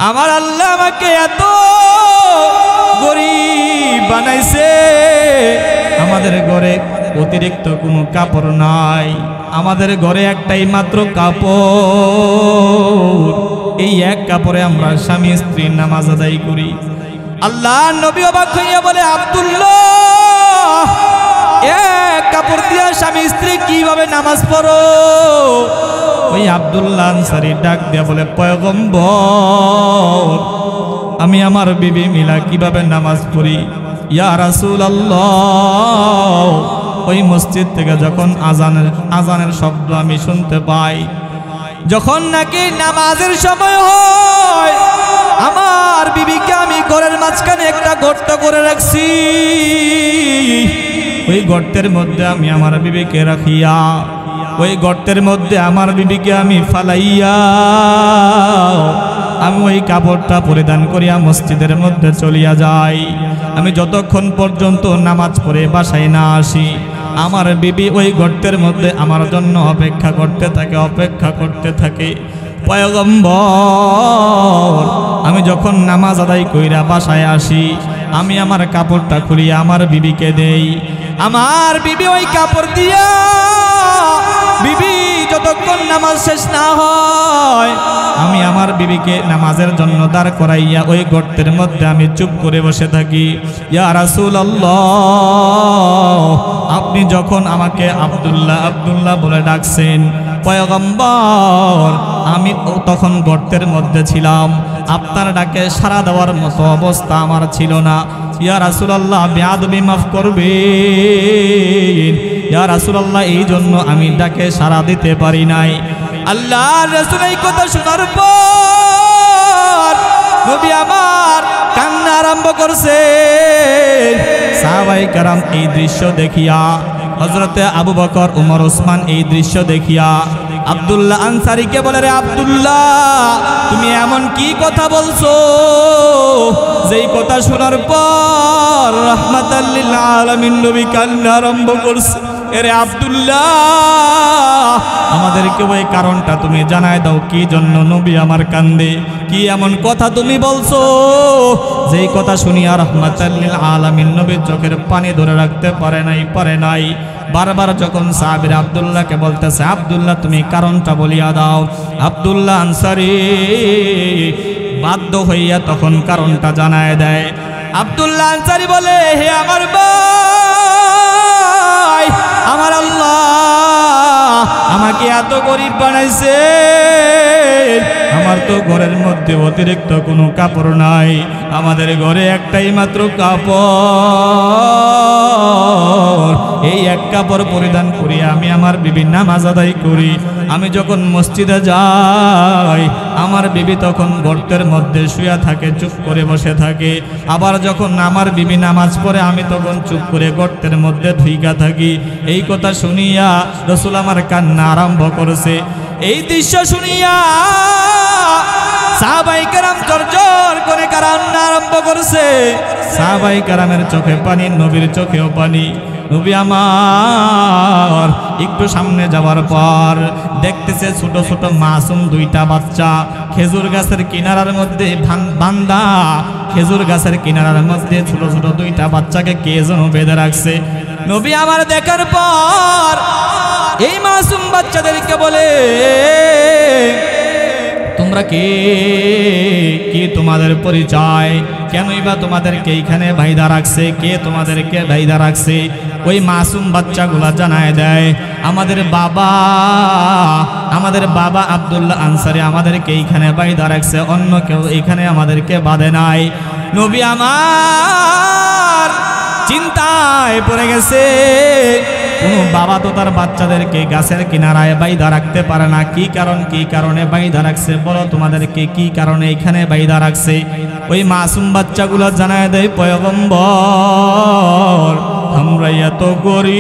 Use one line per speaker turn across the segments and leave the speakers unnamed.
আমার আল্লাহ আমাকে এত গরিব বানাইছে, আমাদের ঘরে অতিরিক্ত কোনো কাপড় নাই, আমাদের ঘরে একটাই মাত্র কাপড়, এই এক কাপড়ে আমরা স্বামী স্ত্রীর নামাজ আদায় করি। আল্লাহ নবী অবাক হইয়া বলে, আব্দুল্লাহ, এক কাপড় দিয়া স্বামী স্ত্রী কিভাবে নামাজ পড়ো? ওই আব্দুল্লাহ আনসারী ডাক দিয়া বলে, পয়গম্বর, আমি আমার বিবি মিলা কিভাবে নামাজ পড়ি? ইয়া রাসূলুল্লাহ, ওই মসজিদ থেকে যখন আজানের শব্দ আমি শুনতে পাই, যখন নাকি নামাজের সময় হয়, আমার বিবিকে আমি ঘরের মাঝখানে একটা গর্ত করে রাখছি, ওই গর্তের মধ্যে আমি আমার বিবিকে রাখিয়া, ওই গর্তের মধ্যে আমার বিবিকে আমি ফালাইয়া, আমি ওই কাপড়টা পরিধান করিয়া মসজিদের মধ্যে চলিয়া যাই। আমি যতক্ষণ পর্যন্ত নামাজ পড়ে বাসায় না আসি, আমার বিবি ওই গর্তের মধ্যে আমার জন্য অপেক্ষা করতে থাকে। পয়গম্বর, আমি যখন নামাজ আদায় কইরা বাসায় আসি, আমি আমার কাপড়টা খুলিয়া আমার বিবিকে দেই। আমার বিবি ওই কাপড় দিয়া, বিবি যতক্ষণ নামাজ শেষ না হয়, আমি আমার বিবিকে নামাজের জন্য দাঁড় করাইয়া ওই গর্তের মধ্যে আমি চুপ করে বসে থাকি। ইয়া রাসূলুল্লাহ, আপনি যখন আমাকে আব্দুল্লাহ আব্দুল্লাহ বলে ডাকছেন, পয়গম্বর, আমি তখন গর্তের মধ্যে ছিলাম, আপনার ডাকে সাড়া দেওয়ার মতো অবস্থা আমার ছিল না। ইয়া রাসূলুল্লাহ, বেয়াদবি মাফ করবেন। ইয়া রাসূলুল্লাহ, এই জন্য আমি ডাকে সাড়া দিতে পারি নাই। আল্লাহর রাসূল এই কথা শোনার পর নবী আমার কান্না আরম্ভ করছে। সাহাবায়ে কেরাম এই দৃশ্য দেখিয়া, হযরতে আবু বকর, উমর, ওসমান এই দৃশ্য দেখিয়া আব্দুল্লাহ আনসারীকে বলে, রে আব্দুল্লাহ, তুমি এমন কি কথা বলছো যেই কথা শোনার পর রাহমাতাল লিল আলামিন নবী কান্না আরম্ভ করছে। এরে আব্দুল্লাহ, আমাদেরকে ওই কারণটা তুমি জানায় দাও, কি জন্য নবী আমার কান্দে? কি এমন কথা তুমি বলছো যেই কথা শুনিয়া রাহমাতাল লিল আলামিন নবীর চোখের পানি ধরে রাখতে পারে নাই। বারবার যখন সাহাবীরা আব্দুল্লাহকে বলতেছে, আব্দুল্লাহ তুমি কারণটা বলিয়া দাও, আব্দুল্লাহ আনসারী বাধ্য হইয়া তখন কারণটা জানায় দেয়। আব্দুল্লাহ আনসারী বলে, হে আমার ভাই, আমার আল্লাহ আমাকে এত গরিব বানাইছে, আমার তো ঘরের মধ্যে অতিরিক্ত কোনো কাপড় নাই, আমাদের ঘরে একটাই মাত্র কাপড়, এই এক কাপড় পরিধান করি আমি আমার বিবির নামাজ আদায় করি। আমি যখন মসজিদে যাই, আমার বিবি তখন গর্তের মধ্যে শুয়ে থাকে, চুপ করে বসে থাকে। আবার যখন আমার বিবি নামাজ পড়ে, আমি তখন চুপ করে গর্তের মধ্যে ধুইকা থাকি। এই কথা শুনিয়া রাসূল আমার কান্না আরম্ভ করেছে। এই দৃশ্য শুনিয়া সাহাবায়ে কেরাম জোর করে কান্না আরম্ভ করেছে। সাহাবায়ে কেরামের চোখে পানি, নবীর চোখেও পানি। নবী আমার একটু সামনে যাওয়ার পর দেখতেছে ছোট ছোট মাসুম দুইটা বাচ্চা খেজুর গাছের কিনারার মধ্যে বান্দা, খেজুর গাছের কিনারার মধ্যে ছোট ছোট দুইটা বাচ্চাকে কে যেন বেঁধে রাখছে। নবী আমার দেখার পর এই মাসুম বাচ্চাদেরকে বলে, তোমরা কে? কি তোমাদের পরিচয়? কেনই বা তোমাদেরকে এইখানে বাইধা রাখছে? কে তোমাদেরকে বাইধা রাখছে? ওই মাসুম বাচ্চাগুলা জানায় দেয়, আমাদের বাবা আব্দুল্লাহ আনসারী আমাদেরকে এইখানে বাইধা রাখছে, অন্য কেউ এইখানে আমাদেরকে বাঁধে নাই। নবী আমার চিন্তায় পড়ে গেছে। কোনো বাবা তো তার বাচ্চাদেরকে গাছের কিনারায় বাইধা রাখতে পারে না। কি কারণে বাইধা রাখছে? বলো তোমাদেরকে কি কারণে এখানে বাইধা রাখছে? ওই মাসুম বাচ্চাগুলো জানায় দেয়, পয়গম্বর, আমরা এত গরিব,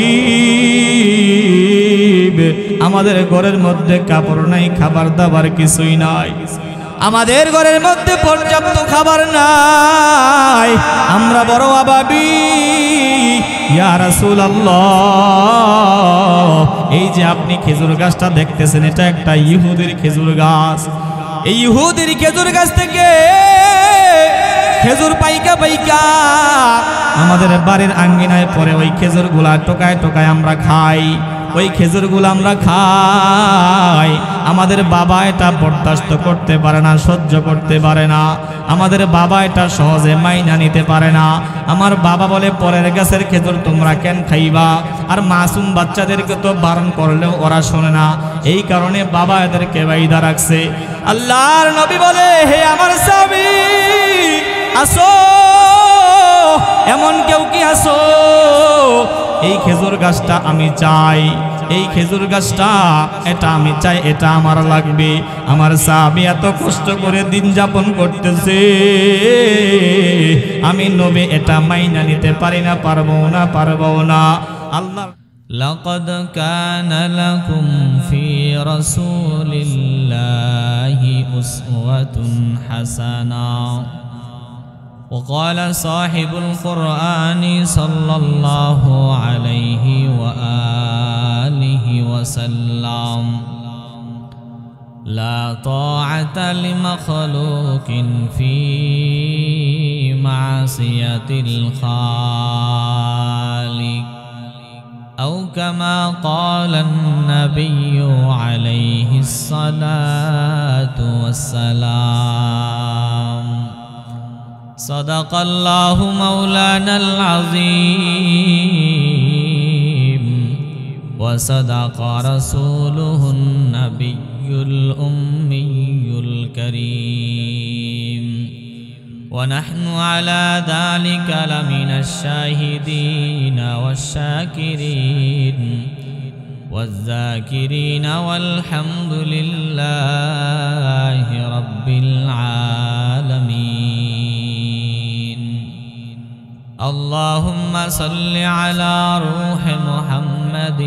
আমাদের ঘরের মধ্যে কাপড় নাই, খাবার দাবার কিছুই নাই, আমাদের ঘরের মধ্যে পর্যাপ্ত খাবার নাই, আমরা বড় অভাবী। ইয়া রাসূলুল্লাহ, এই যে আপনি খেজুর গাছটা দেখতেছেন, এটা একটা ইহুদির খেজুর গাছ। এই ইহুদির খেজুর গাছ থেকে খেজুর পাইকা পাইকা আমাদের বাড়ির আঙ্গিনায় পরে ওই খেজুরগুলা টোকায় টোকায় আমরা খাই। ওই খেজুরগুলো আমরা খাই। আমাদের বাবা এটা বরদাস্ত করতে পারে না, সহ্য করতে পারে না। আমাদের বাবা এটা সহজে মাইনা নিতে পারে না। আমার বাবা বলে পরের গাছের খেজুর তোমরা কেন খাইবা? আর মাসুম বাচ্চাদেরকে তো বারণ করলেও ওরা শোনে না। এই কারণে বাবা এদেরকে বাইদা রাখছে। আল্লাহর নবী বলে, হে আমার সাহাবী, আসো, এমন কেউ কি আসো? এই খেজুর গাছটা আমি চাই, এই খেজুর গাছটা এটা আমি চাই, এটা আমার লাগবে। আমার সাহাবী এত কষ্ট করে দিন যাপন করতেছে, আমি নবী এটা মাইনা নিতে পারি না, পারবো না। আল্লাহ
لقد كان لكم في رسول الله أسوة حسنة وقال صاحب القرآن صلى الله عليه وآله وسلم لا طاعة لمخلوق في معصية الخالق أو كما قال النبي عليه الصلاة والسلام صدق الله مولانا العظيم وصدق رسوله النبي الأمي الكريم ونحن على ذلك لمن الشاهدين والشاكرين والذاكرين والحمد لله رب العالمين اللهم صل على روح محمد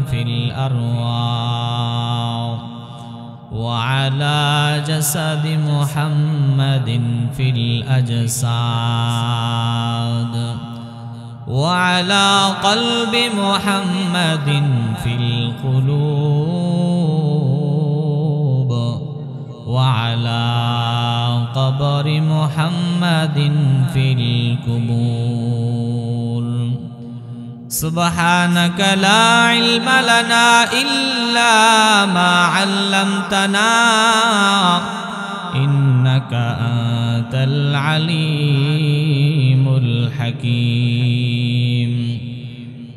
في الأرواح وعلى جسد محمد في الأجساد وعلى قلب محمد في القلوب وعلى قبر محمد في القبور سبحانك لا علم لنا إلا ما علمتنا إنك أنت العليم الحكيم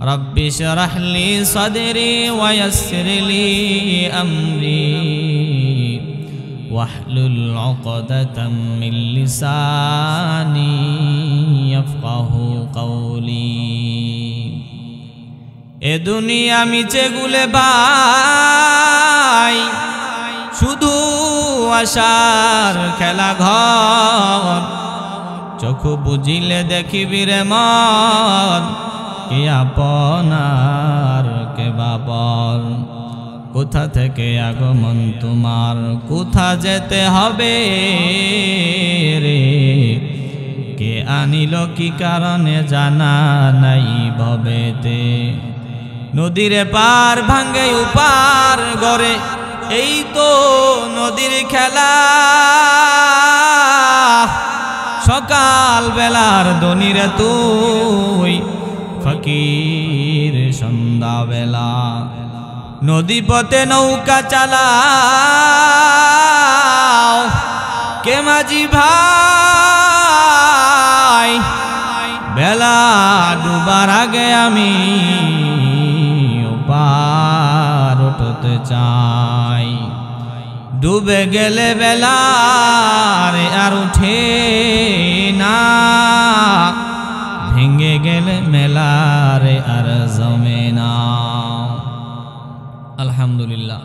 رب اشرح لي صدري ويسر لي أمري واحلل عقدة من لساني يفقه قولي এ দুনিয়া মিছে গুলে বাই শুধু আশার খেলা ঘর চোখ বুঝিলে দেখিবি রে মন কে আপনার কে বাবর কোথা থেকে আগমন তোমার কোথা যেতে হবে রে কে আনিল কি কারণে জানা নাই ভবেতে নদীর পার ভাঙ্গে উপার গড়ে এই তো নদীর খেলা সকাল বেলার দনিরে তুই ফকির সন্ধ্যা বেলা নদী পথে নৌকা চালাও কে মাঝি ভাই বেলা ডুবার আগে আমি পার উঠতে চাই ডুবে গেলে বেলার আর উঠে না ভেঙে গেলে মেলারে আর জমে না আলহামদুলিল্লাহ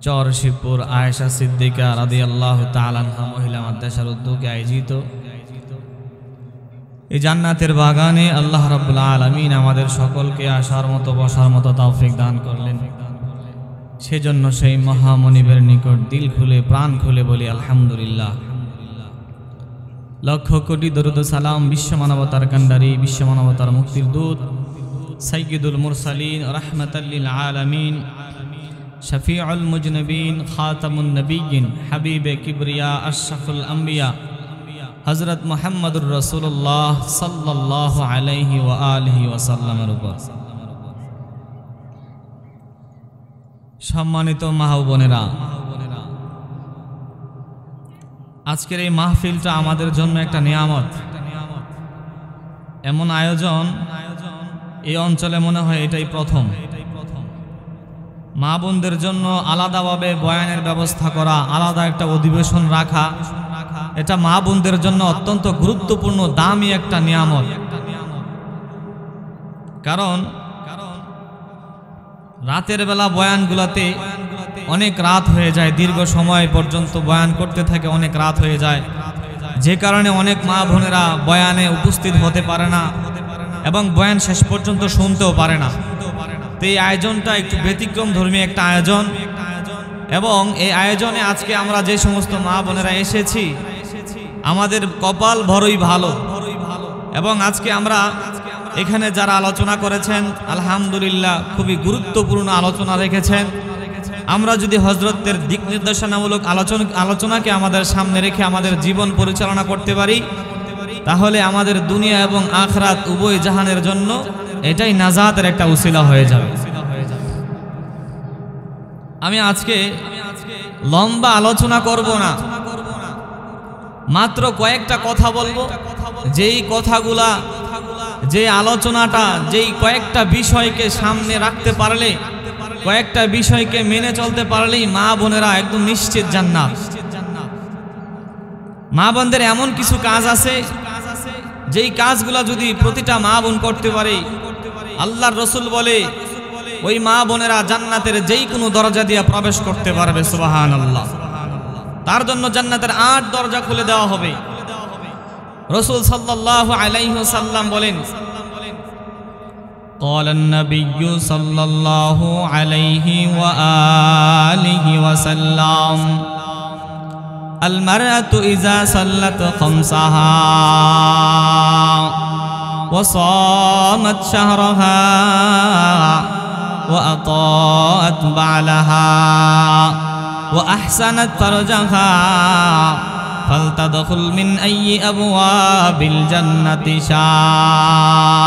চর শিবপুর আয়েশা সিদ্দিকা রাদিয়াল্লাহু তাআলা আনহা মহিলা মাদ্রাসার উদ্যোগে আয়োজিত এই জান্নাতের বাগানে আল্লাহ রাব্বুল আলামিন আমাদের সকলকে আসার মতো বসার মতো তৌফিক দান করলেন সেজন্য সেই মহামনিবের নিকট দিল খুলে প্রাণ খুলে বলি আলহামদুলিল্লাহ লক্ষ কোটি দরুদ সালাম বিশ্ব মানবতার কান্ডারি বিশ্ব মানবতার মুক্তির দূত সাইয়্যিদুল মুরসালিন রাহমাতাল লিল আলামিন শফিউল মুজনবিন খাতামুন নবিয়্যিন হাবিবে কিবরিয়া আশরাফুল আম্বিয়া হযরত মুহাম্মদুর রাসূলুল্লাহ সাল্লাল্লাহু আলাইহি ওয়া আলিহি ওয়াসাল্লামের উপর। সম্মানিত মা ও বোনেরা, আজকের এই মাহফিলটা আমাদের জন্য একটা নিয়ামত। এমন আয়োজন এই অঞ্চলে মনে হয় এটাই প্রথম। মা বোনদের জন্য আলাদাভাবে বয়ানের ব্যবস্থা করা, আলাদা একটা অধিবেশন রাখা, এটা মা বোনদের জন্য অত্যন্ত গুরুত্বপূর্ণ দামি একটা নিয়ামত। কারণ রাতের বেলা বয়ানগুলোতে অনেক রাত হয়ে যায়, দীর্ঘ সময় পর্যন্ত বয়ান করতে থাকে, অনেক রাত হয়ে যায়, যে কারণে অনেক মা বোনেরা বয়ানে উপস্থিত হতে পারে না এবং বয়ান শেষ পর্যন্ত শুনতেও পারে না। তো এই আয়োজনটা একটু ব্যতিক্রম ধর্মী একটা আয়োজন, এবং এই আয়োজনে আজকে আমরা যে সমস্ত মা বোনেরা এসেছি আমাদের কপাল বড়ই ভালো। এবং আজকে আমরা এখানে যারা আলোচনা করেছেন আলহামদুলিল্লাহ খুবই গুরুত্বপূর্ণ আলোচনা রেখেছেন। আমরা যদি হযরতের দিক নির্দেশনামূলক আলোচনাকে আমাদের সামনে রেখে আমাদের জীবন পরিচালনা করতে পারি, তাহলে আমাদের দুনিয়া এবং আখিরাত উভয় জাহানের জন্য এটাই নাজাতের একটা উসিলা হয়ে যাবে। আমি আজকে লম্বা আলোচনা করব না, মাত্র কয়েকটা কথা বলবো। যেই কথাগুলা, যে আলোচনাটা, যেই কয়েকটা বিষয়কে সামনে রাখতে পারলে, কয়েকটা বিষয়কে মেনে চলতে পারলেই মা বোনেরা একদম নিশ্চিত জান্নাত। মা বোনদের এমন কিছু কাজ আছে যেই কাজগুলা যদি প্রতিটা মা বোন করতে পারে, আল্লাহর রাসূল বলে ওই মা বোনেরা জান্নাতের যেই কোনো দরজা দিয়ে প্রবেশ করতে পারবে। সুবহানাল্লাহ। তার জন্য জান্নাতের 8 দরজা খুলে দেওয়া হবে। রাসূল সাল্লাল্লাহু আলাইহি ওয়াসাল্লাম বলেন, قال النبي صلى الله عليه وآله وسلم المرأة إذا صلت خمسها وصامت شهرها وأطاعت بعلها وأحسنت فرجها فلتدخل من أي أبواب الجنة شاءت।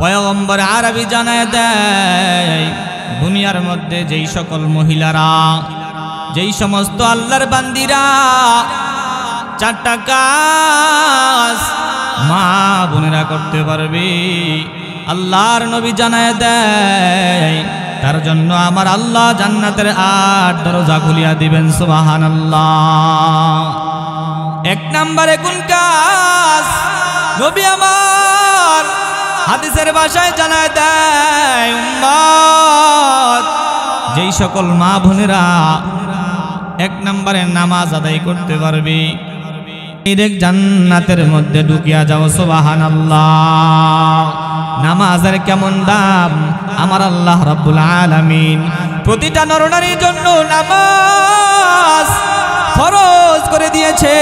পয়গম্বর আরবি জানায় দেয়, দুনিয়ার মধ্যে যেই সকল মহিলারা, যেই সমস্ত আল্লাহর বান্দিরা 4টা কাজ মা বোনেরা করতে পারবে, আল্লাহর নবী জানায় দেয় তার জন্য আমার আল্লাহ জান্নাতের 8 দরজা খুলিয়া দিবেন। সুবহানাল্লাহ। 1 নম্বরে কোন কাজ? নবী আমার হাদিসের ভাষায় জানায় দেয়, উম্মত যেই সকল মা বোনেরা 1 নম্বরে নামাজ আদায় করতে পারবে, ডাইরেক্ট জান্নাতের মধ্যে ঢুকিয়া যাও। সুবহানাল্লাহ। নামাজের কেমন দাম আমার আল্লাহ রাব্বুল আলামিন প্রতিটা নরনারীর জন্য নামাজ ফরজ করে দিয়েছে।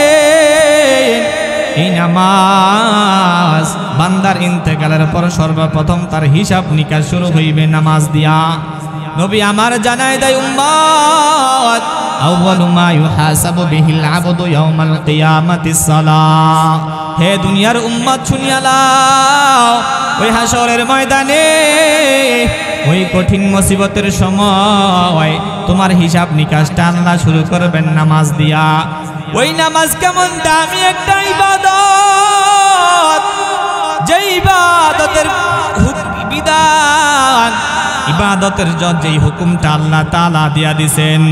এই নামাজ বান্দার ইন্তেকালের পর সর্বপ্রথম তার হিসাব নিকাশ শুরু হইবে নামাজ দিয়া। নবী আমার জানায় দেয়, উম্মত আউয়ালু মা ইউহাসাবু বিহিল আবদু ইয়াউমাল কিয়ামাতিস সালাহ। হে দুনিয়ার উম্মত শুনিয়া লাও, ওই হাসরের ময়দানে, ওই কঠিন মুসিবতের সময় তোমার হিসাব নিকাশটা আল্লাহ শুরু করবেন নামাজ দিয়া। ওই নামাজ কেমন দামি একটা ইবাদত, যে ইবাদতের বিধান, ইবাদতের যেই হুকুমটা আল্লাহ তাআলা দিয়া দিছেন,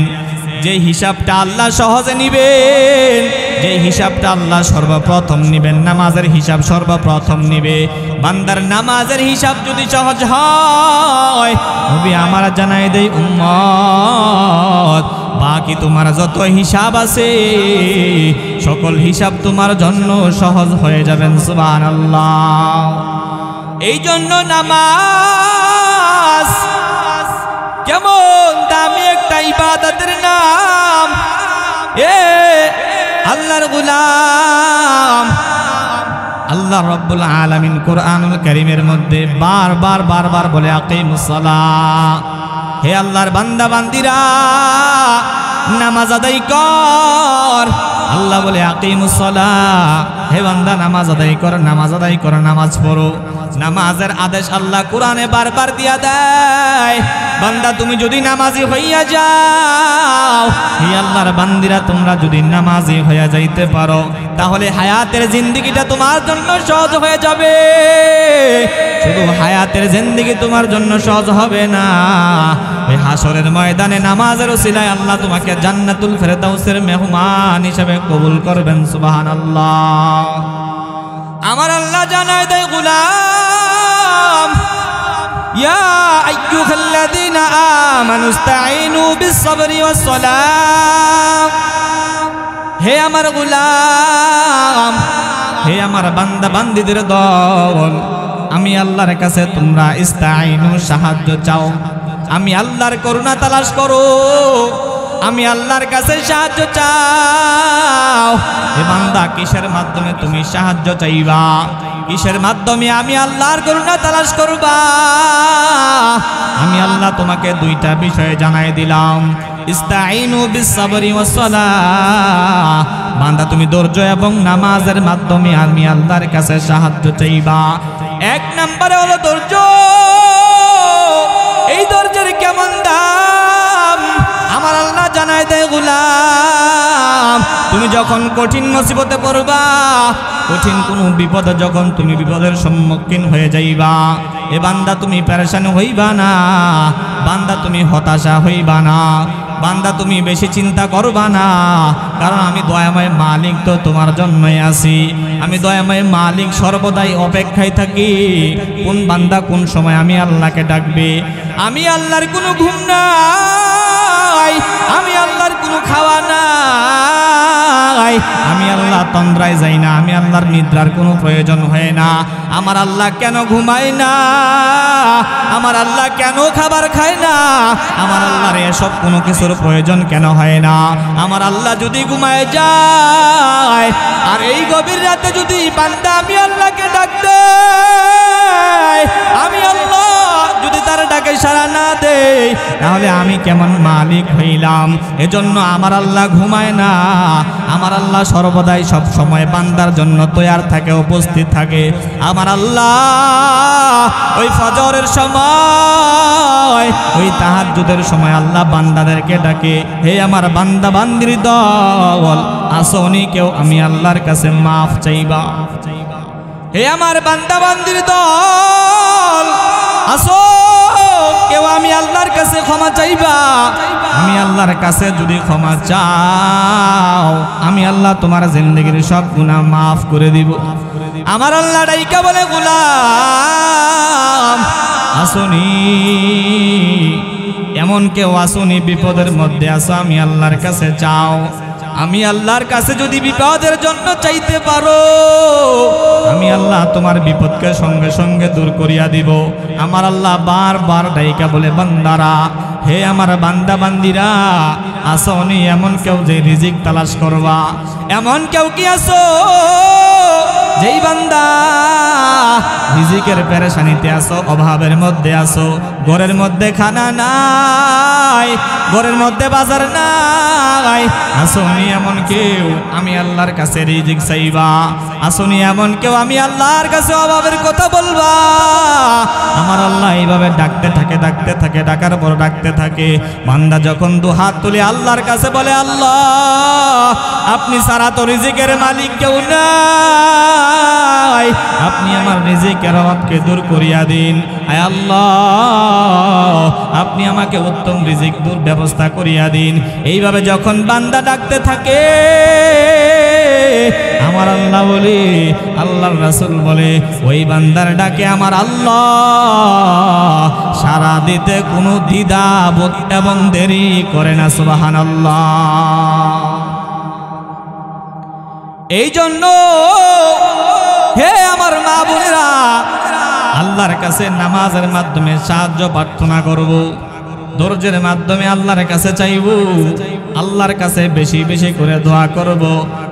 যে হিসাবটা আল্লাহ সহজে নিবেন, যে হিসাবটা আল্লাহ সর্বপ্রথম নিবেন, নামাজের হিসাব সর্বপ্রথম নিবে। বান্দার নামাজের হিসাব যদি সহজ হয়, নবী আমার জানাই দেই, উম্মত বাকি তোমার যত হিসাব আছে সকল হিসাব তোমার জন্য সহজ হয়ে যাবেন। সুবহানাল্লাহ। এই জন্য নামাজ কেমন দামি একটা ইবাদতের নাম। আল্লাহর গোলাম আল্লাহ রাব্বুল আলামিন কোরআনুল কারীমের মধ্যে বারবার বলে, আকিমুস সালাহ। হে আল্লাহর বান্দা বান্দিরা, নামাজ আদায় কর। আল্লাহ
আল্লাহ বলে আকিমুস সালাহ, হে বান্দা নামাজ আদায় করো, নামাজ আদায় করো, নামাজ পড়ো। নামাজের আদেশ আল্লাহ কোরআনে বারবার দিয়া দেয়। বান্দা তুমি যদি নামাজি হইয়া যাও, হে আল্লাহর বান্দিরা তোমরা যদি নামাজি হইয়া যাইতে পারো, তাহলে হায়াতের জিন্দেগিটা তোমার জন্য সহজ হয়ে যাবে। শুধু হায়াতের জিন্দেগি তোমার জন্য সহজ হবে না, ওই হাসরের ময়দানে নামাজের ওসিলায় আল্লাহ তোমাকে জান্নাতুল ফেরদাউসের মেহমান হিসেবে কবুল করবেন। সুবহানাল্লাহ। আমার আল্লাহ জানায় দেয়, গোলাম ইয়া আইয়ুহাল্লাযীনা আমানু ইসতাঈনু বিস-সাবরি ওয়াস-সালাহ, হে আমার গোলাম, হে আমার বান্দা বান্দীদের দল, আমি আল্লাহর কাছে তোমরা ইসতাঈনু সাহায্য চাও, আমি আল্লাহর করুণা তালাশ করো, আমি আল্লাহর কাছে সাহায্য চাও। হে বান্দা কিসের মাধ্যমে তুমি সাহায্য চাইবা, কিসের মাধ্যমে আমি আল্লাহর করুণা তালাশ করবা? আমি আল্লাহ তোমাকে দুইটা বিষয় জানাই দিলাম। ইসতাঈনু বিস-সাবরি ওয়াস-সালাহ, বান্দা তুমি ধৈর্য এবং নামাজের মাধ্যমে আমি আল্লাহর কাছে সাহায্য চাইবা। এক নম্বরে হলো ধৈর্য। এই ধৈর্যের কেমন দাম আমার আল্লাহ জানায় দেয়, গোলাম তুমি যখন কঠিন মুসিবতে পড়বা, কঠিন কোনো বিপদে যখন তুমি বিপদের সম্মুখীন হয়ে যাইবা, এ বান্দা তুমি পেরেশান হইবা না, বান্দা তুমি হতাশা হইবা না, বান্দা তুমি বেশি চিন্তা করবা না, কারণ আমি দয়াময় মালিক তো তোমার জন্যই আছি। আমি দয়াময় মালিক সর্বদাই অপেক্ষায় থাকি কোন বান্দা কোন সময় আমি আল্লাহকে ডাকবে। আমি আল্লাহর কোনো ঘুম নাই, আমি আল্লাহর কোনো খাওয়া নাই, আমি আল্লাহ তন্দ্রায় যাই না, আমি আল্লাহর নিদ্রার কোনো প্রয়োজন হয় না। আমার আল্লাহ কেন ঘুমায় না, আমার আল্লাহ কেন খাবার খায় না, আমার আল্লাহর এসব কোনো কিছুর প্রয়োজন কেন হয় না। আমার আল্লাহ যদি ঘুমায় যায় আর এই গভীর রাতে যদি বান্দা আমি আল্লাহকে ডাক দেয়, আমি আল্লাহ যদি তার ডাকে সাড়া না দেই, তাহলে আমি কেমন মালিক হইলাম? এজন্য আমার আল্লাহ ঘুমায় না, আমার আল্লাহ সর্বদাই সব সময় বান্দার জন্য তৈয়ার থাকে, উপস্থিত থাকে। আমার আল্লাহ ওই ফজরের সময়, ওই তাহাজ্জুদের সময় আল্লাহ বান্দাদেরকে ডাকে, হে আমার বান্দা বান্দির দল, আসোনি কেউ আমি আল্লাহর কাছে মাফ চাইবা। হে আমার বান্দা বান্দির দল, আসো কেউ আমি আল্লাহর কাছে ক্ষমা চাইবা। আমি আল্লাহর কাছে যদি ক্ষমা চাও, আমি আল্লাহ তোমার জিন্দেগির সব গুনাহ মাফ করে দিব। আমার আল্লাহ ডাইকা বলে, গোলাম আসুনি, এমন কেউ আসুনি বিপদের মধ্যে আসো, আমি আল্লাহর কাছে চাও। আমি আল্লাহর কাছে যদি বিপদের জন্য চাইতে পারো, আমি আল্লাহ তোমার বিপদকে সঙ্গে সঙ্গে দূর করিয়া দিব। আমার আল্লাহ বারবার ডাইকা বলে, বান্দারা, হে আমার বান্দা বান্দিরা, আসোনি এমন কেউ যে রিজিক তালাশ করবা, এমন কেউ কি আসো যেই বান্দা রিজিকের পেরেশানিতে আসো, অভাবের মধ্যে আসো, ঘরের মধ্যে খানা নাই, ঘরের মধ্যে বাজার নাই, আসোনি এমন কেউ আমি আল্লাহর কাছে রিজিক চাইবা, আসোনি এমন কেউ আমি আল্লাহর কাছে অভাবের কথা বলবা। আমার আল্লাহ এইভাবে ডাকতে থাকে, ডাকতে থাকে, ডাকার পর ডাকতে থাকে। বান্দা যখন দু হাত তুলে আল্লাহর কাছে বলে, আল্লাহ আপনি ছাড়া তো রিজিকের মালিক কেউ নাই, আপনি আমার রিজিকের অভাবকে দূর করিয়া দিন। আয় আল্লাহ আপনি আমাকে উত্তম রিজিক দূর ব্যবস্থা করিয়া দিন। এইভাবে যখন বান্দা ডাকতে থাকে, আমার আল্লাহ বলে, আল্লাহর রাসূল বলে, ওই বান্দার ডাকে আমার আল্লাহ সাড়া দিতে কোনো দ্বিধা বোধ এবং দেরি করে না। সুবহানাল্লাহ। এই জন্য হে আমার মা বোনেরা, আল্লাহর কাছে নামাজের মাধ্যমে সাহায্য প্রার্থনা করব, ধৈর্যের মাধ্যমে আল্লাহর কাছে চাইব। আল্লাহর কাছে বেশি বেশি করে দোয়া করব,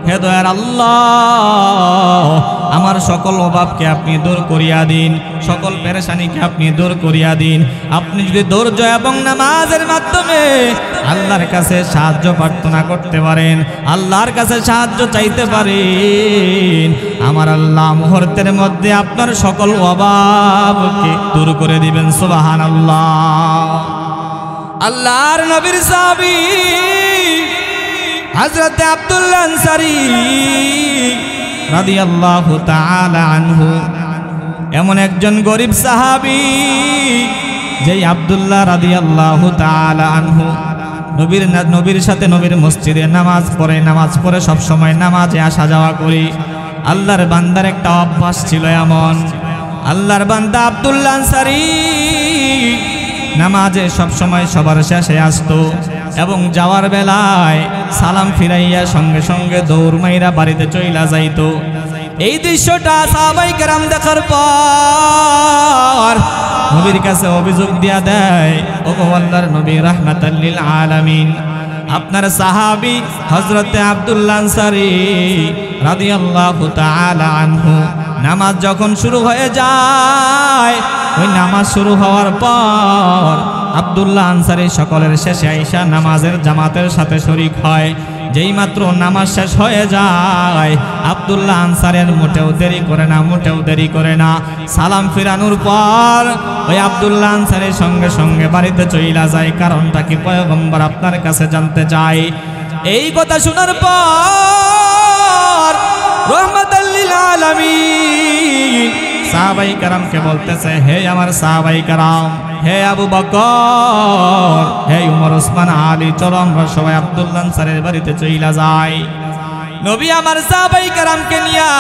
হে দয়ার আল্লাহ আমার সকল অভাবকে আপনি দূর করিয়া দিন, সকল পেরেশানিকে আপনি দূর করিয়া দিন। আপনি যদি ধৈর্য এবং নামাজের মাধ্যমে আল্লাহর কাছে সাহায্য প্রার্থনা করতে পারেন, আল্লাহর কাছে সাহায্য চাইতে পারেন, আমার আল্লাহ মুহূর্তের মধ্যে আপনার সকল অভাবকে দূর করে দিবেন। সুবহানাল্লাহ। আল্লাহর নবীর সাহাবী হযরত আব্দুল্লাহ আনসারী রাদিয়াল্লাহু তাআলা আনহু এমন একজন গরিব সাহাবী, যেই আব্দুল্লাহ রাদিয়াল্লাহু তাআলা আনহু নবীর সাথে নবীর মসজিদে নামাজ পড়ে সব সময় নামাজে আসা যাওয়া করি। আল্লাহর বান্দার একটা অভ্যাস ছিল এমন, আল্লাহর বান্দা আব্দুল্লাহ আনসারী নামাজে সব সময় সবার শেষে আসতো এবং যাওয়ার বেলায় সালাম ফিরাইয়া সঙ্গে সঙ্গে দৌড় মাইরা বাড়িতে চইলা যাইতো। এই দৃশ্যটা সাহাবায়ে কেরাম দেখার পর নবীর কাছে অভিযোগ দিয়া দেয়, ওগো আল্লাহর নবী রাহমাতাল লিল আলামিন, আপনার সাহাবী হযরতে আব্দুল্লাহ আনসারী রাদিয়াল্লাহু তাআলা আনহু নামাজ যখন শুরু হয়ে যায়, ওই নামাজ শুরু হওয়ার পর আব্দুল্লাহ আনসারী সকলের শেষে আইসা নামাজের জামাতের সাথে শরীক হয়। যেই মাত্র নামাজ শেষ হয়ে যায়, আব্দুল্লাহ আনসারের মোটেও দেরি করে না, সালাম ফিরানোর পর ওই আব্দুল্লাহ আনসারীর সঙ্গে সঙ্গে বাড়িতে চইলা যায়। কারণটা কি পয়গম্বর আপনার কাছে জানতে চাই। এই কথা শোনার পর রাহমাতাল লিল আলামিন সাহাবায়ে কেরামকে বলতেছে, হে আমার সাহাবায়ে কেরাম, হে আবু বকর, হে উমর, ওসমান, আলী, চলো আমরা সবাই আব্দুল্লাহ আনসারীর বাড়িতে চইলা যাই। নবী আমার সাহাবায়ে কেরামকে নিয়া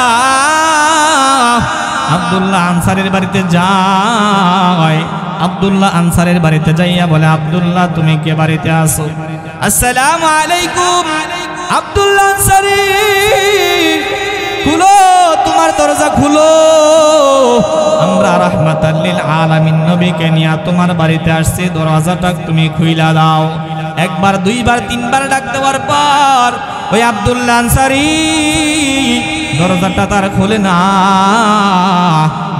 আব্দুল্লাহ আনসারীর বাড়িতে যায়। আব্দুল্লাহ আনসারীর বাড়িতে যাইয়া বলে, আব্দুল্লাহ তুমি কে বাড়িতে আসো? আসসালামু আলাইকুম। আব্দুল্লাহ আনসারী, খুলো, তোমার দরজা খুলো, আমরা রাহমাতাল লিল আলামিন নবীকে নিয়ে তোমার বাড়িতে আসছি, দরজাটা তুমি খুইলা দাও। একবার, দুইবার, তিনবার ডাক দেওয়ার পর ওই আব্দুল্লাহ আনসারী দরজাটা তার খোলে না,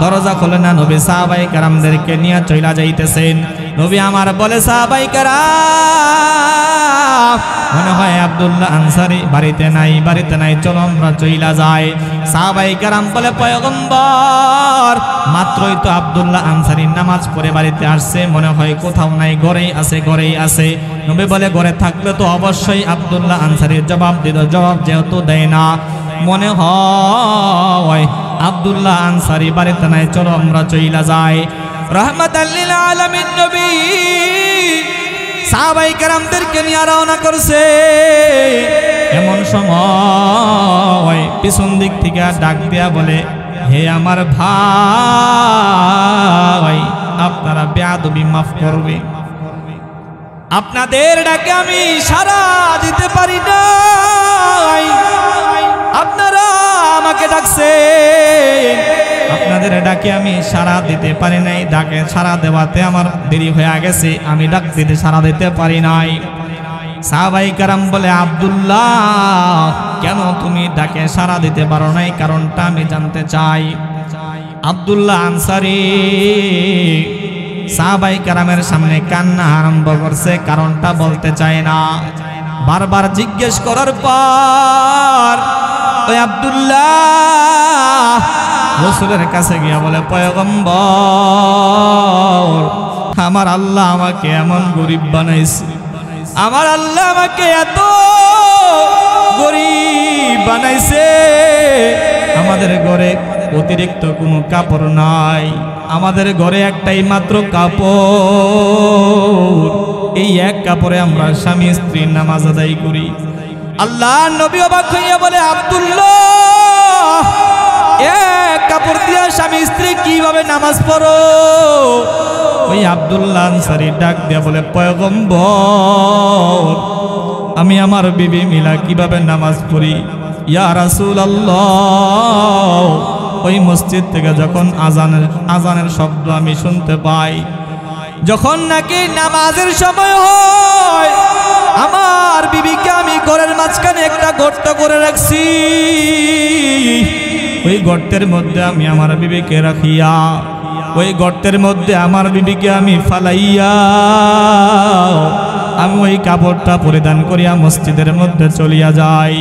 দরজা খোলে না। নবী সাহাবায়ে কেরামদেরকে নিয়ে চইলা যাইতেছেন। নবী আমার বলে, সাহাবায়ে কেরাম, মনে হয় আব্দুল্লাহ আনসারী বাড়িতে নাই, চলো আমরা চইলা যাই। সাহাবায়ে কেরাম বলে, পয়গম্বর মাত্রই তো আব্দুল্লাহ আনসারী নামাজ পড়ে বাড়িতে আসছে, মনে হয় কোথাও নাই, ঘরেই আছে। নবী বলে, ঘরে থাকলে তো অবশ্যই আব্দুল্লাহ আনসারীর জবাব দিত, জবাব যেহেতু দেয় না, মনে হয় আব্দুল্লাহ আনসারী বাড়িতে নাই, চলো আমরা চইলা যাই। রাহমাতাল লিল আলামিন নবী সাহাবায়ে কেরামদেরকে নিয়ে রওনা করছে। এমন সময় পিছন দিক থেকে ডাক দিয়া বলে, হে আমার ভাই, আপনারা বেয়াদবি মাফ করবে, আপনাদের ডাকে আমি সাড়া দিতে পারি নাই, আপনারা আমাকে ডাকছেন, আপনাদের ডাকে আমি সাড়া দিতে পারি নাই, ডাকে সাড়া দেওয়াতে আমার দেরি হয়ে গেছে, আমি ডাক দিতে সাড়া দিতে পারি নাই। সাহাবায়ে কেরাম বলে, আব্দুল্লাহ কেন তুমি ডাকে সাড়া দিতে পারো নাই, কারণটা আমি জানতে চাই। আব্দুল্লাহ আনসারী সাহাবায়ে কেরামের সামনে কান্না আরম্ভ করছে, কারণটা বলতে চায় না। বারবার জিজ্ঞেস করার পর ওই আব্দুল্লাহ রাসূলের কাছে গিয়া বলে, পয়গম্বর, আমার আল্লাহ আমাকে এমন গরিব বানাইছে, আমার আল্লাহ আমাকে এত গরিব বানাইছে, আমাদের ঘরে অতিরিক্ত কোনো কাপড় নাই, আমাদের ঘরে একটাই মাত্র কাপড়, এই এক কাপড়ে আমরা স্বামী স্ত্রীর নামাজ আদায় করি। আল্লাহ নবী অবাক হইয়া বলে, আব্দুল্লাহ, এক কাপড় দিয়া স্বামী স্ত্রী কিভাবে নামাজ পড়ো? ওই আব্দুল্লাহ আনসারী ডাক দিয়া বলে, পয়গম্বর, আমি আমার বিবি মিলা কিভাবে নামাজ পড়ি? ইয়া রাসূলুল্লাহ, ওই মসজিদ থেকে যখন আজানের শব্দ আমি শুনতে পাই, যখন নাকি নামাজের সময় হয়, আমার বিবিকে আমি ঘরের মাঝখানে একটা গর্ত করে রাখছি, ওই গর্তের মধ্যে আমি আমার বিবিকে রাখিয়া, ওই গর্তের মধ্যে আমার বিবিকে আমি ফালাইয়া আমি ওই কাপড়টা পরিধান করিয়া মসজিদের মধ্যে চলিয়া যাই।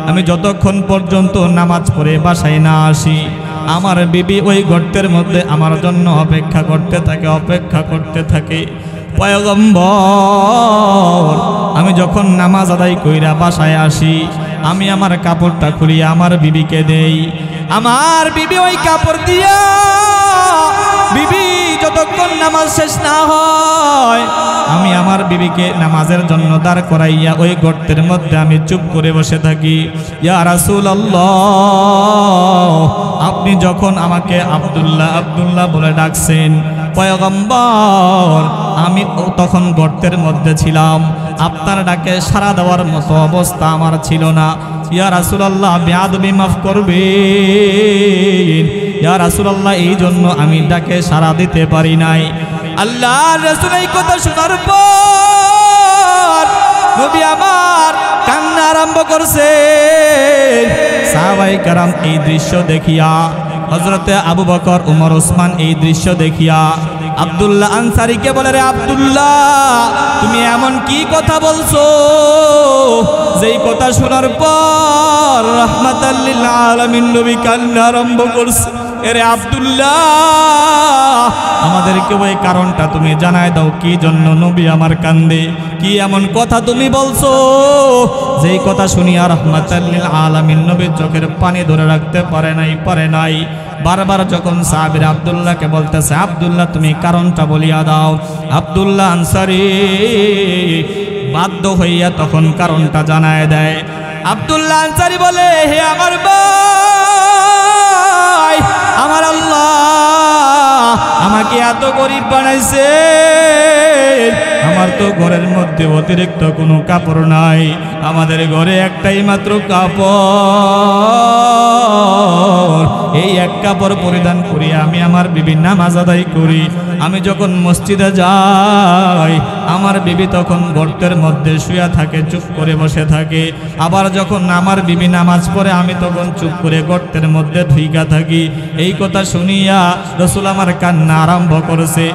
আমি যতক্ষণ পর্যন্ত নামাজ পড়ে বাসায় না আসি, আমার বিবি ওই গর্তের মধ্যে আমার জন্য অপেক্ষা করতে থাকে। পয়গম্বর, আমি যখন নামাজ আদায় কইরা বাসায় আসি, আমি আমার কাপড়টা খুলিয়া আমার বিবিকে দেই। আমার বিবি ওই কাপড় দিয়া, বিবি যতক্ষণ নামাজ শেষ না হয়, আমি আমার বিবিকে নামাজের জন্য দাঁড় করাইয়া ওই গর্তের মধ্যে আমি চুপ করে বসে থাকি। ইয়া রাসূলুল্লাহ, আপনি যখন আমাকে আব্দুল্লাহ আব্দুল্লাহ বলে ডাকছেন, পয়গম্বর, আমি তখন গর্তের মধ্যে ছিলাম, আপনার ডাকে সাড়া দেওয়ার মতো অবস্থা আমার ছিল না। ইয়া রাসূলুল্লাহ, বেয়াদবি মাফ করবেন। ইয়া রাসূলুল্লাহ, এই জন্য আমি ডাকে সাড়া দিতে পারি নাই। আল্লাহর রাসূল এই কথা শোনার পর নবী আমার কান্না আরম্ভ করছে। সাহাবায়ে কেরাম এই দৃশ্য দেখিয়া, হযরতে আবু বকর, উমর, ওসমান এই দৃশ্য দেখিয়া আব্দুল্লাহ আনসারীকে বলে, রে আব্দুল্লাহ, তুমি এমন কি কথা বলছো যেই কথা শোনার পর রাহমাতাল লিল আলামিন নবী কান্না আরম্ভ করছে। এরে আব্দুল্লাহ, আমাদেরকে ওই কারণটা তুমি জানায় দাও, কি জন্য নবী আমার কান্দে, কি এমন কথা তুমি বলছো যেই কথা শুনিয়া রাহমাতাল লিল আলামিন নবীর চোখের পানি ধরে রাখতে পারে নাই। বারবার যখন সাহাবীরা আব্দুল্লাহকে বলতেছে, আব্দুল্লাহ তুমি কারণটা বলিয়া দাও, আব্দুল্লাহ আনসারী বাধ্য হইয়া তখন কারণটা জানায় দেয়। আব্দুল্লাহ আনসারী বলে, হে আমার ভাই, আমার আল্লাহ আমাকে এত গরিব বানাইছে, আমার তো ঘরের মধ্যে অতিরিক্ত কোনো কাপড় নাই, আমাদের ঘরে একটাই মাত্র কাপড়, এই এক কাপড় পরিধান করি আমি আমার বিবি নামাজ আদায় করি। আমি যখন মসজিদে যাই, আমার বিবি তখন গর্তের মধ্যে শুয়া থাকে, চুপ করে বসে থাকে। আবার যখন আমার বিবি নামাজ পড়ে, আমি তখন চুপ করে গর্তের মধ্যে ঢুইকা থাকি। এই কথা শুনিয়া রাসূল আমার কান্না আরম্ভ করেছে।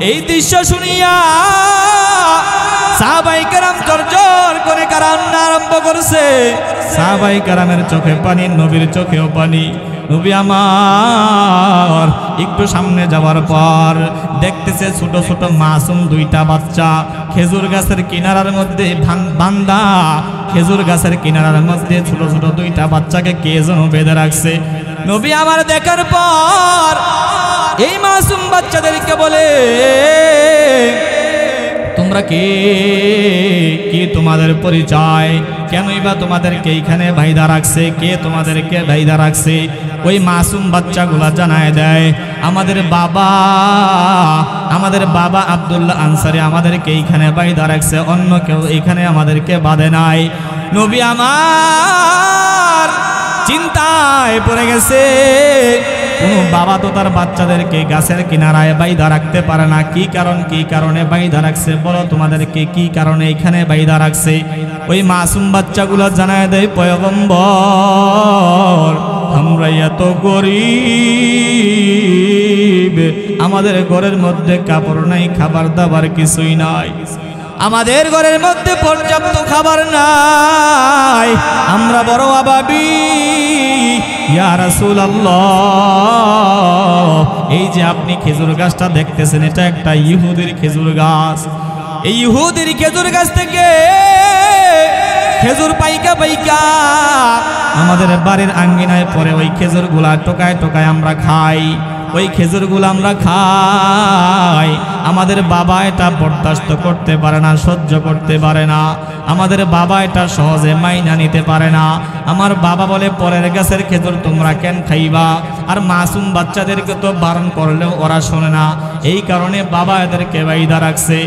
এই দৃশ্য শুনিয়া সাহাবায়ে কেরাম জোর করে কান্না আরম্ভ করেছে। সাহাবায়ে কেরামের চোখে পানি, নবীর চোখেও পানি। নবী আমার একটু সামনে যাওয়ার পর দেখতেছে ছোট ছোট মাসুম দুইটা বাচ্চা খেজুর গাছের কিনারার মধ্যে বান্দা, খেজুর গাছের কিনারার মধ্যে ছোট ছোট দুইটা বাচ্চাকে কে যেন বেঁধে রাখছে। নবী আমার দেখার পর এই মাসুম বাচ্চাদেরকে বলে, তোমরা কে, কি তোমাদের পরিচয়, কেনই বা তোমাদেরকে এইখানে বাইধা রাখছে, কে তোমাদেরকে বাইধা রাখছে? ওই মাসুম বাচ্চাগুলা জানায় দেয়, আমাদের বাবা আব্দুল্লাহ আনসারী আমাদেরকে এইখানে বাইধা রাখছে, অন্য কেউ এইখানে আমাদেরকে বাঁধে নাই। নবী আমার চিন্তায় পড়ে গেছে। কোনো বাবা তো তার বাচ্চাদেরকে গাছের কিনারায় বাইধা রাখতে পারে না। কি কারণে বাইধা রাখছে বলো, তোমাদেরকে কি কারণে এখানে বাইধা রাখছে? ওই মাসুম বাচ্চাগুলো জানায় দেয়, পয়গম্বর, আমরা এত গরিব, আমাদের ঘরের মধ্যে কাপড় নাই, খাবার দাবার কিছুই নাই, আমাদের ঘরের মধ্যে পর্যাপ্ত খাবার নাই, আমরা বড় অভাবী। ইয়া রাসূলুল্লাহ, এই যে আপনি খেজুর গাছটা দেখতেছেন, এটা একটা ইহুদির খেজুর গাছ। এই ইহুদির খেজুর গাছ থেকে খেজুর পাইকা আমাদের বাড়ির আঙ্গিনায় পরে ওই খেজুরগুলা টোকায় টোকায় আমরা খাই, ওই খেজুরগুলো আমরা খাই। আমাদের বাবা এটা বরদাস্ত করতে পারে না, সহ্য করতে পারে না, আমাদের বাবা এটা সহজে মাইনা নিতে পারে না। আমার বাবা বলে, পরের গাছের খেজুর তোমরা কেন খাইবা? আর মাসুম বাচ্চাদেরকে তো বারণ করলেও ওরা শোনে না, এই কারণে বাবা এদেরকে বাইধা রাখছে।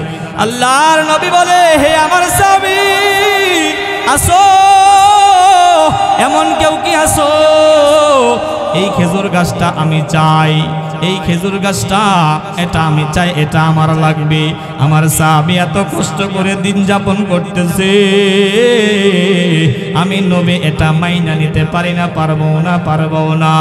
আল্লাহর নবী বলে, হে আমার সাহাবী, আসো, এমন কেউ কি আসো? এই খেজুর গাছটা আমি চাই, এই খেজুর গাছটা, এটা আমি চাই, এটা আমার লাগবে। আমার সাহাবী এত কষ্ট করে দিন যাপন করতেছে, আমি নবী এটা মাইনা নিতে পারি না, পারবো না।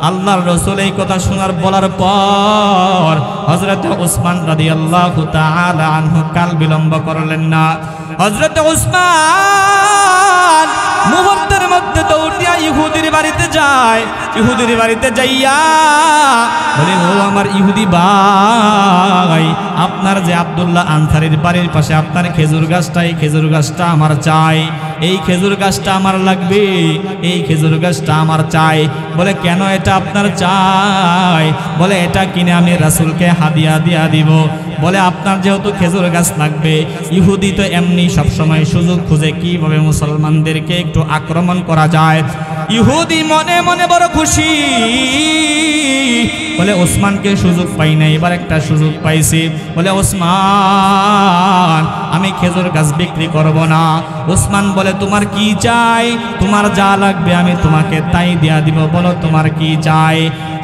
আল্লাহর রাসূল এই কথা শোনার বলার পর হযরত উসমান রাদিয়াল্লাহু তাআলা আনহু কাল বিলম্ব করলেন না। হযরত উসমান মুহূর্তের মধ্যে দৌড়িয়া ইহুদির বাড়িতে যায়। ইহুদির বাড়িতে যাইয়া বলে, ও আমার ইহুদি ভাই, আপনার যে আব্দুল্লাহ আনসারীর বাড়ির পাশে আপনার খেজুর গাছটা, এই খেজুর গাছটা আমার চাই, এই খেজুর গাছটা আমার লাগবে, এই খেজুর গাছটা আমার চাই। বলে, কেন এটা আপনার চাই? বলে, এটা কিনে আমি রাসূলকে হাদিয়া দিয়া দিব। বলে, আপনার যেহেতু খেজুর গাছ লাগবে, ইহুদি তো এমনি সবসময় সুযোগ খুঁজে কিভাবে মুসলমানদেরকে একটু আক্রমণ করা যায়। ইহুদি মনে মনে বড় খুশি, বলে, ওসমানকে সুযোগ পাই না, এবার একটা সুযোগ পাইছি। বলে, ওসমান, আমি খেজুর গাছ বিক্রি করব না। ওসমান বলে, তোমার কি চাই? তোমার যা লাগবে আমি তোমাকে তাই দিয়া দিব, বলো তোমার কি চাই?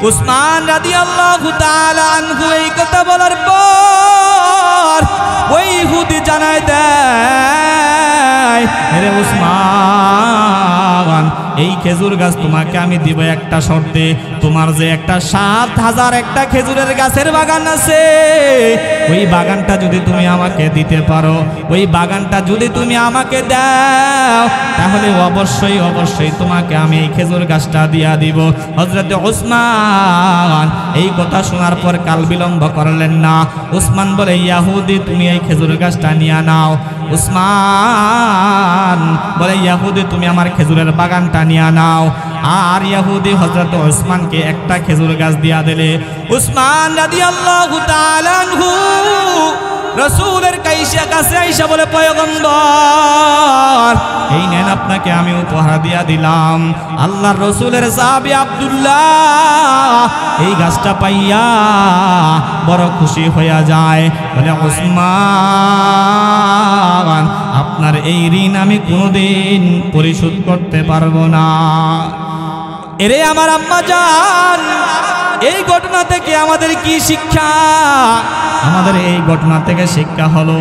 উসমান রাদিয়াল্লাহু তাআলা আনহু এই কথা বলার পর ওই ইহুদি জানায় দেয়, রে উসমান, এই খেজুর গাছ তোমাকে আমি দিব একটা শর্তে। তোমার যে একটা ৭,০০০ একটা খেজুরের গাছের বাগান আছে, ওই বাগানটা যদি তুমি আমাকে দিতে পারো, ওই বাগানটা যদি তুমি আমাকে দাও, তাহলে অবশ্যই তোমাকে আমি এই খেজুর গাছটা দিয়া দিব। হযরত উসমান এই কথা শোনার পর কাল বিলম্ব করলেন না। উসমান বলে, ইহুদি, তুমি এই খেজুর গাছটা নিয়ে নাও। উসমান বলে, ইহুদি, তুমি আমার খেজুরের বাগানটা নিয়ে নাও। আর ইহুদি হযরত উসমানকে একটা খেজুর গাছ দিয়া দিলে। উসমান রাদিয়াল্লাহু তাআলা আনহু রাসূলের কাছে আইসা বলে, পয়গম্বর, এই নেন, আপনাকে আমি উপহার দিয়া দিলাম। আল্লাহর রাসূলের সাহাবী আব্দুল্লাহ এই গাছটা পাইয়া বড় খুশি হইয়া যায়। বলে, উসমান, আপনার এই ঋণ আমি কোনোদিন পরিশোধ করতে পারবো না। এরে আমার আম্মা জান, এই ঘটনা থেকে আমাদের কি শিক্ষা? আমাদের এই ঘটনা থেকে শিক্ষা হলো,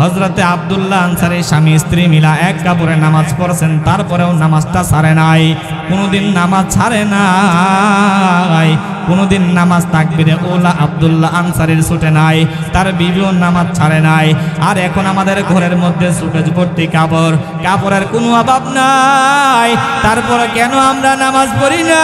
হযরতে আব্দুল্লাহ আনসারী স্বামী স্ত্রী মিলা এক কাপড়ে নামাজ পড়ছেন, তারপরেও নামাজটা ছাড়ে নাই, কোনোদিন নামাজ ছাড়ে নাই, কোনোদিন নামাজ তাকবীরে ওলা আব্দুল্লাহ আনসারীর ছুটে নাই, তার বিবিও নামাজ ছাড়ে নাই। আর এখন আমাদের ঘরের মধ্যে সুকেজ ভর্তি কাপড়, কাপড়ের কোনো অভাব নাই, তারপরে কেন আমরা নামাজ পড়ি না?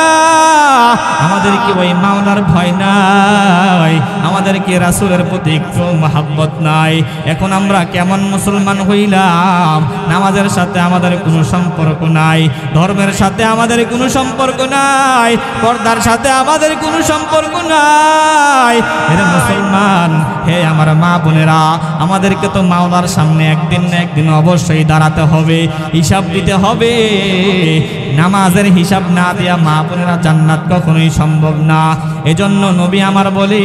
আমাদের কি ওই মাওলার ভয় নাই? আমাদের কি রাসূলের প্রতি একটু মহব্বত নাই? এখন আমরা কেমন মুসলমান হইলাম? নামাজের সাথে আমাদের কোনো সম্পর্ক নাই, ধর্মের সাথে আমাদের কোনো সম্পর্ক নাই, পর্দার সাথে আমাদের কোনো সম্পর্ক নাই। হে মুসলমান, হে আমার মা বোনেরা, আমাদেরকে তো মাওলার সামনে একদিন না একদিন অবশ্যই দাঁড়াতে হবে, হিসাব দিতে হবে। নামাজের হিসাব না দিয়া মা বোনেরা জান্নাত কখনোই সম্ভব না। এজন্য নবী আমার বলে,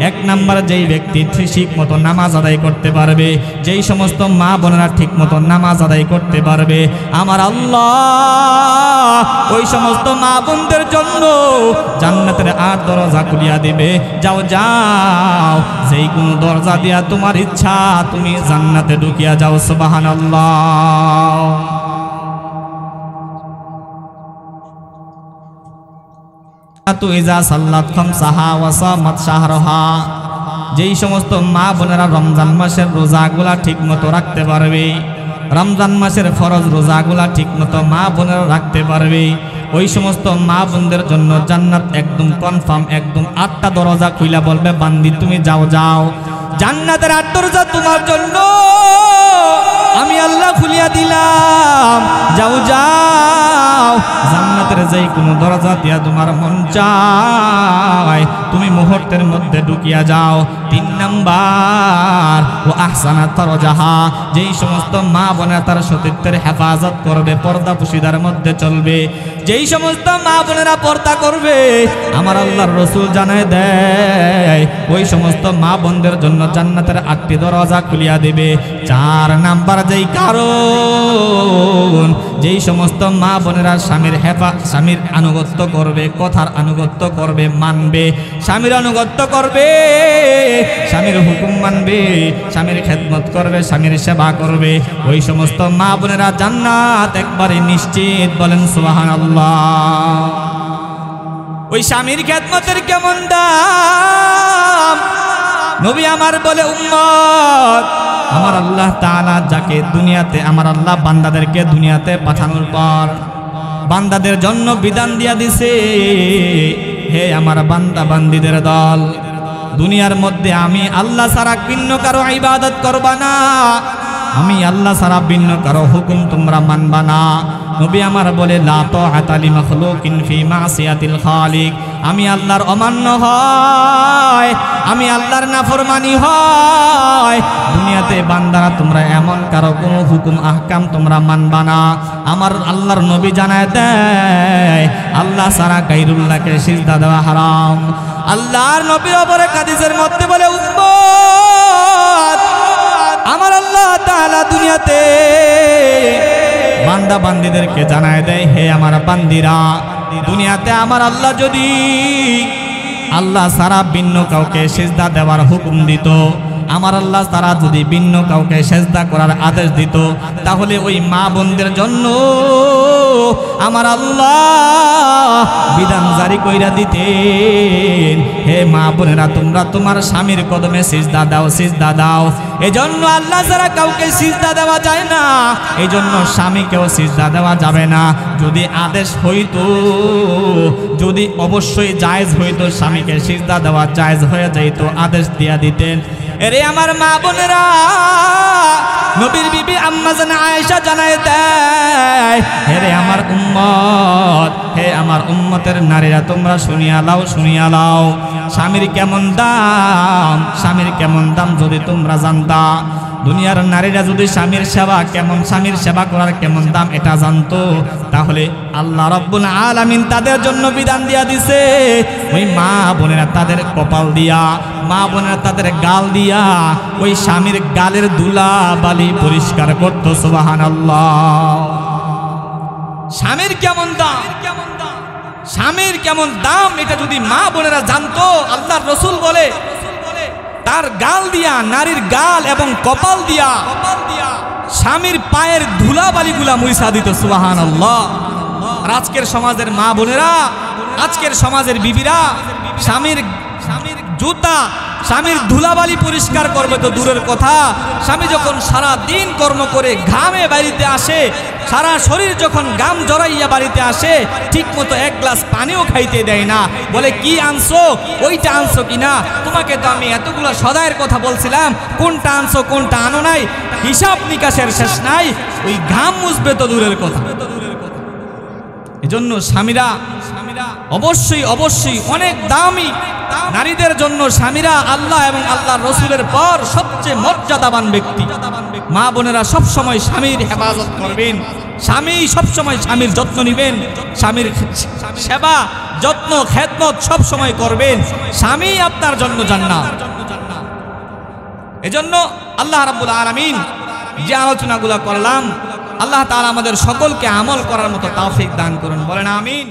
এক নাম্বার যেই ব্যক্তি ঠিক মতো নামাজ আদায় করতে পারবে, যেই সমস্ত মা বোনেরা ঠিক মতো নামাজ আদায় করতে পারবে, আমার আল্লাহ ওই সমস্ত মা বোনদের জন্য জান্নাতের ৮ দরজা খুলিয়া দিবে। যাও যাও, যেই কোনো দরজা দিয়া তোমার ইচ্ছা তুমি জান্নাতে ঢুকিয়া যাও। সুবহানাল্লাহ। যেই সমস্ত মা বোনেরা রমজান মাসের রোজাগুলা ঠিক মতো রাখতে পারবে, রমজান মাসের ফরজ রোজাগুলা ঠিক মতো মা বোনেরা রাখতে পারবে, ওই সমস্ত মা বোনদের জন্য জান্নাত একদম কনফার্ম, একদম ৮টা দরজা খুইলা বলবে, বান্দি তুমি যাও যাও, জান্নাতের ৮ দরজা তোমার জন্য আমি আল্লাহ খুলিয়া দিলাম, যাও যাও, জান্নাতের যেই কোনো দরজা দিয়া তোমার মন চায় তুমি মুহূর্তের মধ্যে ঢুকিয়া যাও। ৩ নাম্বার ও আহসানা ফারজাহা, যেই সমস্ত মা বোনেরা তার সতীত্বের হেফাজত করবে, পর্দা পুশিদার মধ্যে চলবে, যেই সমস্ত মা বোনেরা পর্দা করবে, আমার আল্লাহর রাসূল জানায় দেয় ওই সমস্ত মা বোনদের জন্য জান্নাতের 8টি দরজা খুলিয়া দেবে। 4 নাম্বার যেই কারণ, যেই সমস্ত মা বোনেরা স্বামীর আনুগত্য করবে, কথার আনুগত্য করবে, মানবে, স্বামীর আনুগত্য করবে, স্বামীর হুকুম মানবে, স্বামীর খেদমত করবে, স্বামীর সেবা করবে, ওই সমস্ত মা বোনেরা জান্নাত একবারে নিশ্চিত। বলেন সুবহানাল্লাহ। ওই স্বামীর খেদমতের কেমন দাম! নবী আমার বলে, উম্মত, আমার আল্লাহ তাআলা যাকে দুনিয়াতে, আমার আল্লাহ বান্দাদেরকে দুনিয়াতে পাঠানোর পর বান্দাদের জন্য বিধান দিয়া দিছে, হে আমার বান্দা বান্দীদের দল, দুনিয়ার মধ্যে আমি আল্লাহ ছাড়া ভিন্ন কারো ইবাদত করবা না, আমি আল্লাহ ছাড়া ভিন্ন কারো হুকুম তোমরা মানবা না। নবী আমার বলে, লা তাআতা লি মাখলুকিন ফি মাসিয়াতিল খালিক, আমি আল্লাহর অমান্য হয়, আমি আল্লাহর নাফরমানি হয়, দুনিয়াতে বান্দারা তোমরা এমন কারো কোনো হুকুম আহকাম তোমরা মানবা না। আমার আল্লাহর নবী জানায় দেয়, আল্লাহ ছাড়া গায়রুল্লাহকে সিজদা দেওয়া হারাম। আল্লাহর নবীর উপরে হাদিসের মধ্যে বলে, উম্মত, আমার আল্লাহ তাআলা দুনিয়াতে বান্দা বান্দীদেরকে জানায় দেয়, হে আমার বান্দীরা, দুনিয়াতে আমার আল্লাহ যদি আল্লাহ ছাড়া ভিন্ন কাউকে সিজদা দেওয়ার হুকুম দিত, আমার আল্লাহ তারা যদি ভিন্ন কাউকে সেজদা করার আদেশ দিত, তাহলে ওই মা বোনদের জন্য আমার আল্লাহ বিধান জারি কইরা দিতেন, হে মা বোনেরা, তোমরা তোমার স্বামীর কদমে সিজদা দাও, সিজদা দাও। এজন্য আল্লাহ ছাড়া কাউকে সিজদা দেওয়া যায় না, এজন্য স্বামীকেও সিজদা দেওয়া যাবে না। যদি আদেশ হইতো, যদি অবশ্যই জায়েজ হইতো, স্বামীকে সিজদা দেওয়া জায়েজ হয়ে যাইত, আদেশ দিয়া দিতেন। এরে আমার মা বোনেরা, নবীর বিবি আম্মা জান আয়েশা জানায় দেয়, হে রে আমার উম্মত, হে আমার উম্মতের নারীরা, তোমরা শুনিয়া লাও, শুনিয়া লাও, স্বামীর কেমন দাম, স্বামীর কেমন দাম যদি তোমরা জানতা, দুনিয়ার নারীরা যদি স্বামীর সেবা কেমন, স্বামীর সেবা করার কেমন দাম এটা জানতো, তাহলে আল্লাহ রাব্বুল আলামিন তাদের জন্য বিধান দিয়া দিছে, ওই মা বোনেরা তাদের কপাল দিয়া, মা বোনেরা তাদের গাল দিয়া ওই স্বামীর গালের ধুলা বালি পরিষ্কার করতো। সুবহানাল্লাহ। স্বামীর কেমন দাম, স্বামীর কেমন দাম এটা যদি মা বোনেরা জানতো, আল্লাহর রাসূল বলে তার গাল দিয়া, নারীর গাল এবং কপাল দিয়া স্বামীর পায়ের ধুলাবালিগুলা মুইসা দিত। সুবহানাল্লাহ। আর আজকের সমাজের মা বোনেরা, আজকের সমাজের বিবিরা স্বামীর জুতা, স্বামীর ধুলাবালি পরিষ্কার করবে তো দূরের কথা, স্বামী যখন সারা দিন কর্ম করে ঘামে বাড়িতে আসে, সারা শরীর যখন গাম জড়াইয়া বাড়িতে আসে, ঠিক মতো এক গ্লাস পানিও খাইতে দেয় না, বলে কি আনছো, ওইটা আনছো কিনা, তোমাকে তো আমি এতগুলো সদায়ের কথা বলছিলাম, কোনটা আনছো কোনটা আনো নাই, হিসাব নিকাশের শেষ নাই, ওই ঘাম মুছবে তো দূরের কথা। এজন্য স্বামীরা অবশ্যই অবশ্যই অনেক দামি, নারীদের জন্য স্বামীরা আল্লাহ এবং আল্লাহর রাসূলের পর সবচেয়ে মর্যাদাবান ব্যক্তি। মা বোনেরা সব সময় স্বামীর হেফাজত করবেন, স্বামী সব সময় স্বামীর যত্ন নেবেন, স্বামীর সেবা যত্ন খেদমত সব সময় করবেন, স্বামী আপনার জন্য জান্নাত। এজন্য আল্লাহ রাব্বুল আলামিন যে আলোচনাগুলো করলাম, আল্লাহ তাআলা আমাদের সকলকে আমল করার মতো তৌফিক দান করুন। বলেন আমিন।